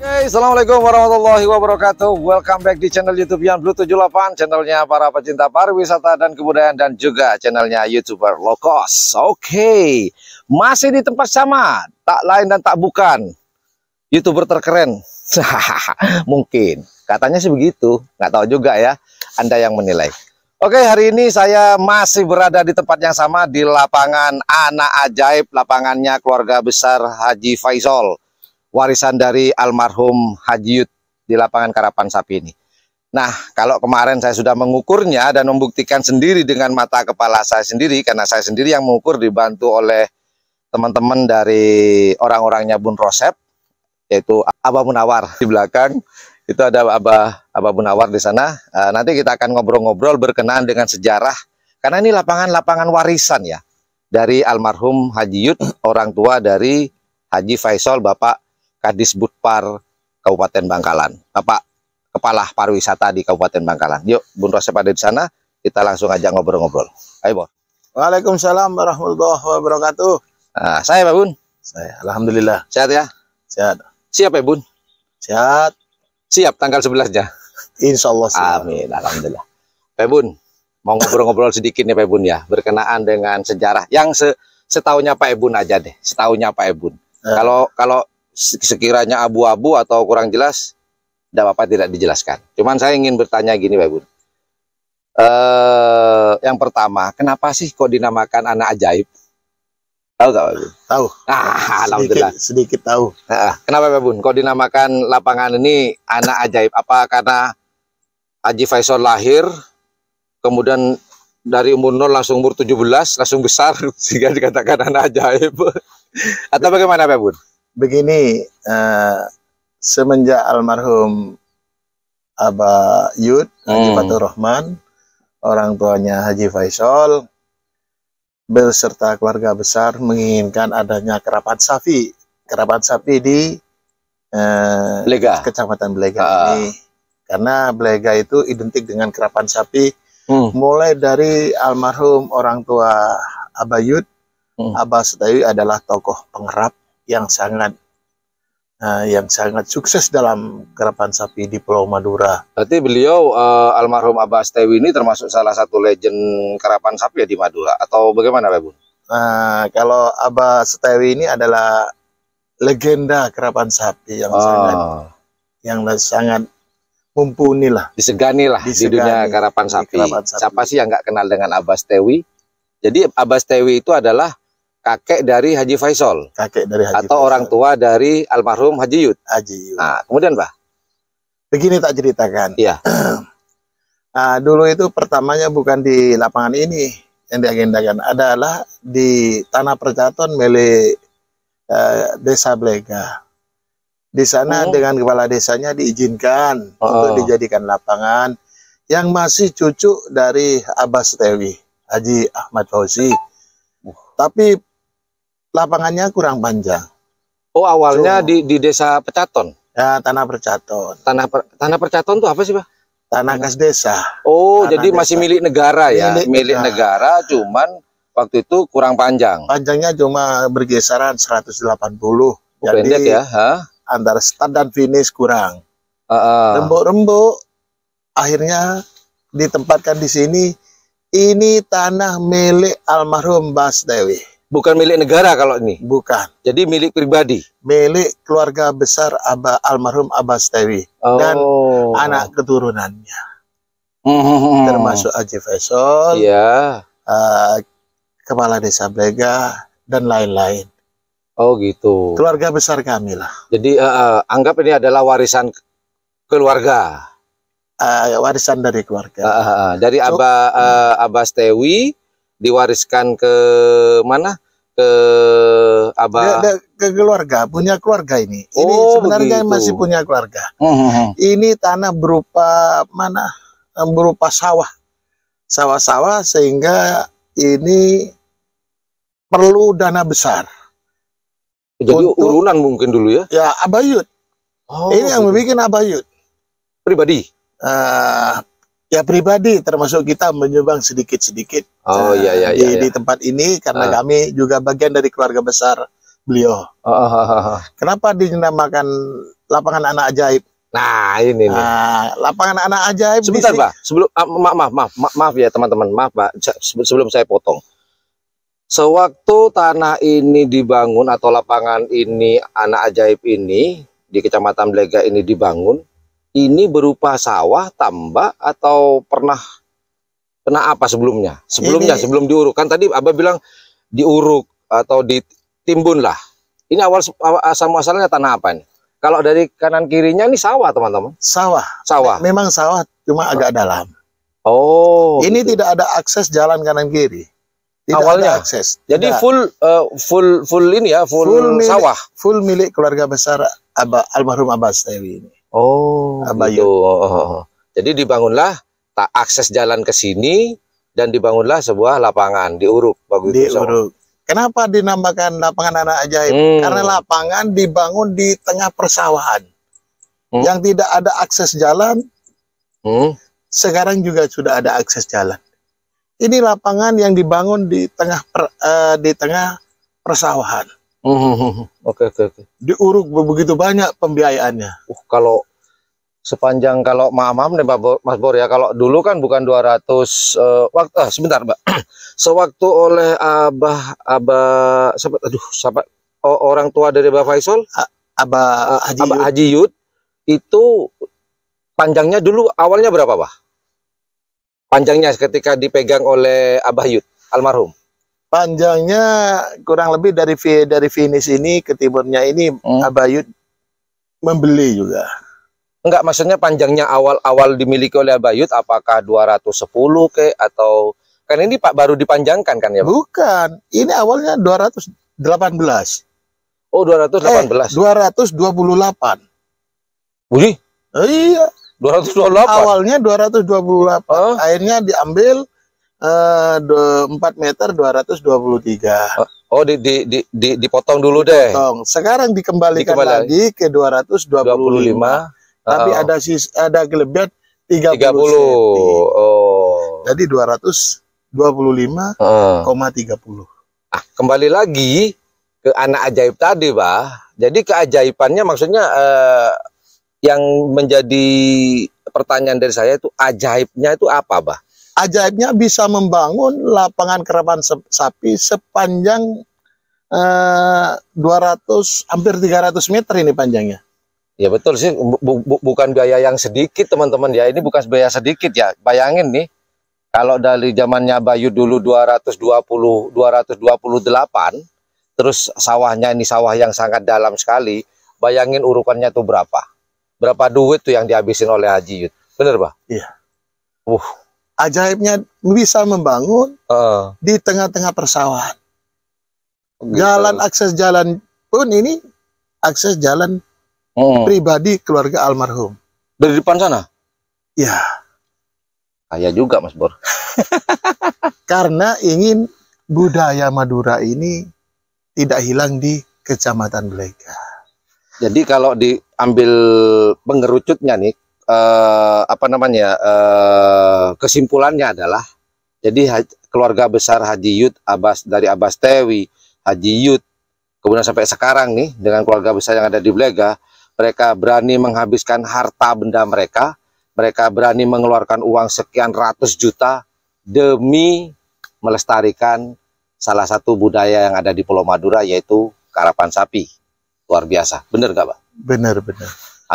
Hey, assalamualaikum warahmatullahi wabarakatuh. Welcome back di channel YouTube Yan Blue 78, channelnya para pecinta pariwisata dan kebudayaan, dan juga channelnya YouTuber low cost. Oke, masih di tempat sama, tak lain dan tak bukan YouTuber terkeren. Mungkin, katanya sih begitu, nggak tahu juga ya. Anda yang menilai. Oke, hari ini saya masih berada di tempat yang sama, di lapangan Anak Ajaib, lapangannya keluarga besar Haji Faisal, warisan dari almarhum Haji Yud di lapangan Karapan Sapi ini. Nah, kalau kemarin saya sudah mengukurnya dan membuktikan sendiri dengan mata kepala saya sendiri, karena saya sendiri yang mengukur dibantu oleh teman-teman dari orang-orangnya Bun Rosep, yaitu Abah Munawar di belakang. Itu ada Abah Munawar di sana. Nanti kita akan ngobrol-ngobrol berkenaan dengan sejarah, karena ini lapangan-lapangan warisan ya dari almarhum Haji Yud, orang tua dari Haji Faisal, Bapak Kadis Budpar Kabupaten Bangkalan, Bapak Kepala Pariwisata di Kabupaten Bangkalan. Yuk, Bun Rosep ada di sana, kita langsung aja ngobrol-ngobrol. Ayo, Bos. Waalaikumsalam warahmatullahi wabarakatuh. Nah, saya Pak Bun. Saya alhamdulillah. Sehat ya? Sehat. Siap ya, Bun? Sehat. Siap tanggal 11-nya. Insya Allah siap. Amin, alhamdulillah. Pak Bun, mau ngobrol-ngobrol sedikit nih Pak Bun ya, berkenaan dengan sejarah yang setaunya Pak Bun aja deh, setaunya Pak Bun. Kalau sekiranya abu-abu atau kurang jelas, tidak apa-apa tidak dijelaskan. Cuman saya ingin bertanya gini Pak Bun. Yang pertama, kenapa sih kok dinamakan Anak Ajaib? Tahu tak Pak Bun? Tahu. Alhamdulillah. Sedikit tahu. Kenapa Pak Bun? Kok dinamakan lapangan ini Anak Ajaib? Apa karena Haji Faisal lahir, kemudian dari umur 0 langsung umur 17, langsung besar, sehingga dikatakan Anak Ajaib? Atau bagaimana Pak Bun? Begini, semenjak almarhum Abah Yud, Haji Fatur Rahman, orang tuanya Haji Faisal, beserta keluarga besar menginginkan adanya kerapan sapi. Kerapan sapi di Blega. Kecamatan Blega ini. Karena Blega itu identik dengan kerapan sapi, mulai dari almarhum orang tua Abah Yud, Abah Setawi adalah tokoh pengerap yang sangat sukses dalam kerapan sapi di Pulau Madura. Berarti beliau almarhum Abah Setawi ini termasuk salah satu legend kerapan sapi ya di Madura, atau bagaimana Pak Bun? Kalau Abah Setawi ini adalah legenda kerapan sapi yang sangat mumpuni lah, disegani lah di dunia kerapan sapi. Siapa sih yang nggak kenal dengan Abah Setawi? Jadi Abah Setawi itu adalah kakek dari Haji Faisal, atau orang tua dari almarhum Haji Yud. Nah, kemudian Pak, begini tak ceritakan. Iya. Dulu itu pertamanya bukan di lapangan ini yang diagendakan, adalah di tanah percaton milik desa Blega. Di sana dengan kepala desanya diizinkan untuk dijadikan lapangan yang masih cucu dari Abah Setawi, Haji Ahmad Fauzi. Tapi lapangannya kurang panjang. Oh, awalnya di desa Pecaton? Ya, tanah Percaton. Tanah Percaton itu apa sih Pak? Tanah kas desa. Oh, tanah jadi desa. Masih milik negara ya? Milik negara, cuman waktu itu kurang panjang. Panjangnya cuma bergesaran 180. Jadi pendek ya? Antara start dan finish kurang. Rembuk-rembuk, akhirnya ditempatkan di sini. Ini tanah milik almarhum Bas Dewi. Bukan milik negara kalau ini? Bukan. Jadi milik pribadi? Milik keluarga besar almarhum Abbas Dewi dan anak keturunannya. Termasuk Haji Faisal, Kepala Desa Blega, dan lain-lain. Oh gitu. Keluarga besar kami lah. Jadi anggap ini adalah warisan keluarga. Warisan dari keluarga. Dari Abah Setawi diwariskan ke mana? Ke Abah. Ke keluarga, punya keluarga ini. Ini sebenarnya begitu. Masih punya keluarga. Ini tanah berupa mana? Berupa sawah. Sawah-sawah, sehingga ini perlu dana besar. Jadi urunan mungkin dulu ya? Ya, Abah Yud. Ini yang membuat Abah Yud. Pribadi? Ya pribadi, termasuk kita menyumbang sedikit-sedikit di tempat ini, karena kami juga bagian dari keluarga besar beliau. Kenapa dinamakan lapangan anak ajaib? Nah, ini nih. Nah, lapangan anak ajaib. Sebentar, Pak. Sebelum maaf ya teman-teman. Maaf, Pak. Sebelum saya potong. Sewaktu tanah ini dibangun atau lapangan ini anak ajaib ini di Kecamatan Blega ini dibangun, ini berupa sawah, tambak atau pernah apa sebelumnya? Sebelum diuruk. Kan tadi Abah bilang diuruk atau ditimbun lah. Ini asal muasalnya tanah apa nih? Kalau dari kanan kirinya ini sawah, teman-teman. Sawah. Memang sawah, cuma agak dalam. Oh. Ini gitu. Tidak ada akses jalan kanan kiri. Tidak awalnya ada akses. Jadi full ini ya, full sawah. Full milik keluarga besar almarhum Abah Stewi ini. Oh, gitu. Jadi dibangunlah akses jalan ke sini dan dibangunlah sebuah lapangan diuruk. Diuruk. Kenapa dinamakan lapangan anak ajaib? Karena lapangan dibangun di tengah persawahan. Yang tidak ada akses jalan. Sekarang juga sudah ada akses jalan. Ini lapangan yang dibangun di tengah persawahan. Oke. Diuruk begitu banyak pembiayaannya. Kalau sepanjang, kalau maaf nih Mas Bor ya, kalau dulu kan bukan 200 sebentar, Mbak. Sewaktu oleh orang tua dari Abah Faisal, Abah Haji Yud, itu panjangnya dulu awalnya berapa, Pak? Panjangnya ketika dipegang oleh Abah Yud almarhum. Panjangnya kurang lebih dari finish ini ke timurnya ini Abah Yud membeli juga. Enggak, maksudnya panjangnya awal dimiliki oleh Abah Yud apakah 210 ke atau kan ini Pak baru dipanjangkan kan ya, Pak? Bukan. Ini awalnya 218. Oh, 218. 228. Wih. Iya. 228. Awalnya 228. Akhirnya diambil 4 meter 223. Oh, dipotong dulu deh. Dipotong. Sekarang dikembalikan lagi ke 225. Tapi ada kelebihan 30. Oh. Jadi 225,30. Kembali lagi ke anak ajaib tadi, Pak. Jadi keajaibannya maksudnya yang menjadi pertanyaan dari saya itu ajaibnya itu apa, Bah? Ajaibnya bisa membangun lapangan kerapan sapi sepanjang 200 hampir 300 meter ini panjangnya. Ya betul sih, bukan biaya yang sedikit teman-teman ya. Ini bukan biaya sedikit ya. Bayangin nih, kalau dari zamannya Bayu dulu 228, terus sawahnya ini sawah yang sangat dalam sekali. Bayangin urukannya tuh berapa? Berapa duit tuh yang dihabisin oleh Haji Yud? Bener, Pak? Iya. Ajaibnya bisa membangun di tengah-tengah persawahan. Gitu. Akses jalan pun ini akses jalan pribadi keluarga almarhum. Dari depan sana? Iya. Kaya juga, Mas Bor. Karena ingin budaya Madura ini tidak hilang di Kecamatan Blega. Jadi kalau diambil pengerucutnya nih, kesimpulannya adalah, jadi keluarga besar Haji Yud, dari Abah Stewi, Haji Yud, kemudian sampai sekarang nih dengan keluarga besar yang ada di Blega, mereka berani menghabiskan harta benda mereka berani mengeluarkan uang sekian ratus juta demi melestarikan salah satu budaya yang ada di Pulau Madura, yaitu karapan sapi. Luar biasa, bener gak, Pak? Bener.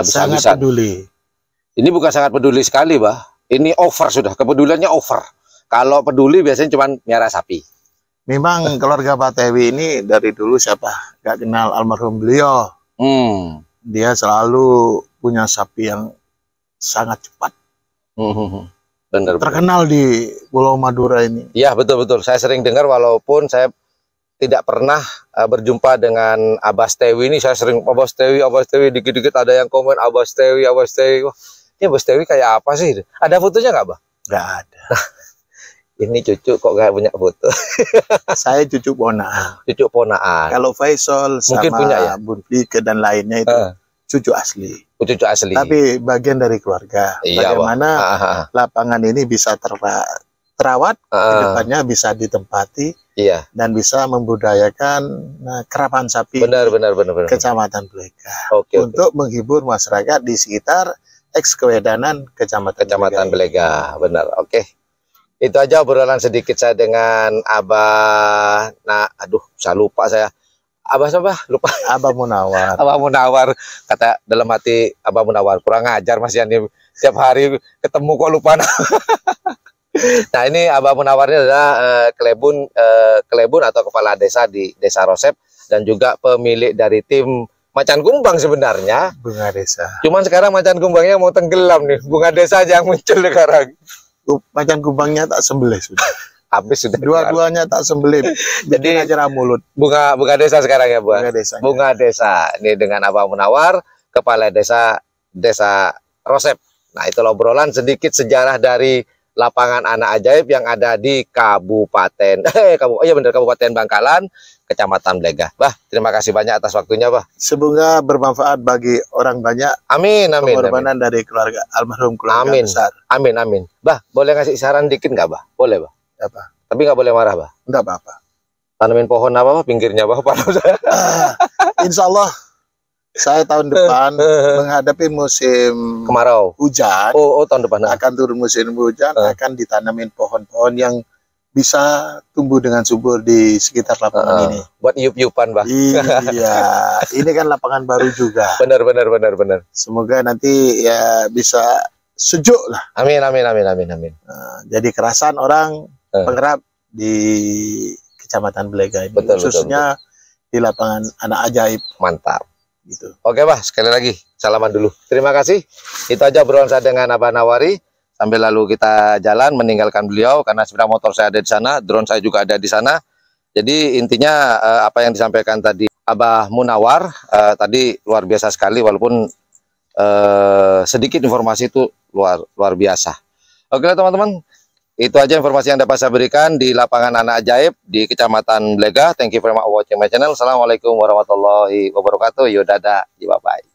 Sangat peduli. Ini bukan sangat peduli sekali, Pak. Ini over sudah, kepeduliannya over. Kalau peduli biasanya cuma miara sapi. Memang keluarga Pak Tewi ini dari dulu siapa gak kenal almarhum beliau. Dia selalu punya sapi yang sangat cepat. Bener. Terkenal di Pulau Madura ini. Iya, betul. Saya sering dengar walaupun saya tidak pernah berjumpa dengan Abah Stewi ini. Saya sering Abah Stewi, dikit-dikit ada yang komen Abah Stewi. Wah, ini Abah Stewi kayak apa sih? Ada fotonya nggak, Abah? Nggak ada. Ini cucu kok nggak punya foto? Saya cucu ponaan. Cucu ponaan. Kalau Faisal mungkin sama punya ya? Bun Flike dan lainnya itu cucu asli. Cucu asli. Tapi bagian dari keluarga. Iya, bagaimana lapangan ini bisa terawat, kedepannya bisa ditempati, iya, dan bisa membudayakan kerapan sapi benar. Kecamatan Blega, Oke, untuk menghibur masyarakat di sekitar Kewedanan Kecamatan Belega, benar. Oke. Itu aja obrolan sedikit saya dengan Abah. Nah, aduh, saya lupa saya. Abah siapa? Lupa. Abah Munawar. Abah Munawar, kata dalam hati Abah Munawar, kurang ajar Mas Yani, tiap hari ketemu kok lupa. Nah, ini Abah Munawar ini adalah kelebun atau kepala desa di Desa Rosep, dan juga pemilik dari tim Macan Kumbang sebenarnya. Bunga Desa. Cuman sekarang Macan Kumbangnya mau tenggelam nih. Bunga Desa aja yang muncul sekarang. Macan Kumbangnya tak sembelih sudah. Habis sudah. Dua-duanya tak sembelih. Jadi acara mulut. Bunga Desa sekarang ya, Bu. Bunga Desa. Ini dengan Abah Munawar, kepala desa Rosep. Nah, itu obrolan sedikit sejarah dari lapangan anak ajaib yang ada di Kabupaten Bangkalan, Kecamatan Blega. Bah, terima kasih banyak atas waktunya, Bah. Semoga bermanfaat bagi orang banyak. Amin. Pengorbanan dari keluarga almarhum keluarga besar. Amin. Bah, boleh ngasih saran dikit nggak, Bah? Boleh, Bah. Apa? Tapi nggak boleh marah, Bah. Enggak apa-apa. Tanamin pohon apa, Bah? Pinggirnya, Bah. Insya Allah saya tahun depan menghadapi musim kemarau, hujan. Oh, tahun depan akan turun musim hujan, akan ditanamin pohon-pohon yang bisa tumbuh dengan subur di sekitar lapangan ini. Buat iup-iupan, Bah. Iya, ini kan lapangan baru juga. Benar. Semoga nanti ya bisa sejuk lah. Amin. Jadi kerasan orang penggerap di Kecamatan Blega ini, khususnya di lapangan anak ajaib. Mantap. Gitu. Oke, Bah, sekali lagi salaman dulu. Terima kasih. Itu aja obrolan saya dengan Abah Nawari. Sambil lalu kita jalan meninggalkan beliau karena sepeda motor saya ada di sana, drone saya juga ada di sana. Jadi intinya apa yang disampaikan tadi Abah Munawar tadi luar biasa sekali, walaupun sedikit informasi itu luar biasa. Oke lah teman-teman, itu aja informasi yang dapat saya berikan di lapangan anak ajaib di Kecamatan Blega. Thank you very much for watching my channel. Assalamualaikum warahmatullahi wabarakatuh. Yo, dadah, bye bye.